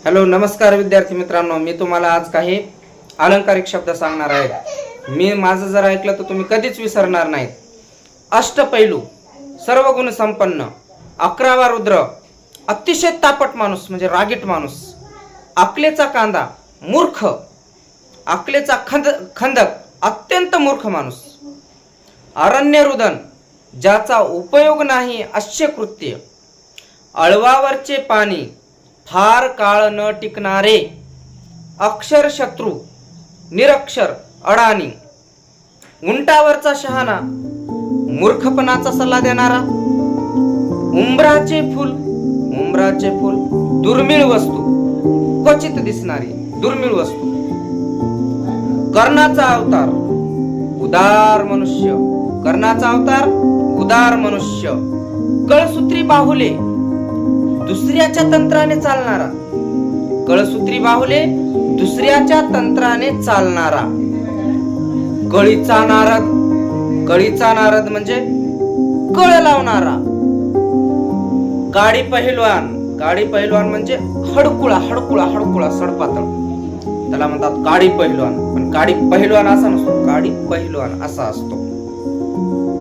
Hello नमस्कार विद्यार्थी मित्रांनो, मी तुम्हाला आज काही अलंकारिक शब्द सांगणार आहे। मी माझं जर ऐकलं तर तुम्ही कधीच विसरणार नाहीत। अष्टपैलू, सर्व गुण संपन्न, 11वा रुद्र, अतिशय तापट माणूस म्हणजे रागीट माणूस, अकलेचा कांदा, मूर्ख, अकलेचा खंदक, अत्यंत मूर्ख माणूस, अरण्यरुदन, ज्याचा उपयोग नाही अस्य कृत्य, अळवावरचे पाणी, फार काळ न टिकणारे, अक्षर शत्रू, निरक्षर, अडाणी, उंटावरचा शहाणा, मूर्खपणाचा सल्ला देणारा, उंबराचे फूल, दुर्मिळ वस्तू, क्वचित दिसणारी दुर्मिळ वस्तू, कर्णाचा अवतार, उदार मनुष्य, कर्णाचा अवतार उदार मनुष्य, कळसूत्री बाहुले, दुसऱ्याच्या तंत्राने चालणारा, कळसूत्री बाहुले, दुसऱ्याच्या तंत्राने चालणारा, कळीचा नारद, कळीचा नारद म्हणजे कळ लावणारा, काडी पहिलवान, काडी पहिलवान म्हणजे हडकुळा, हडकुळा, हडकुळा, सडपातळ, त्याला म्हणतात काडी पहिलवान। पण काडी पहिलवान असा नसतो, काडी पहिलवान असा असतो।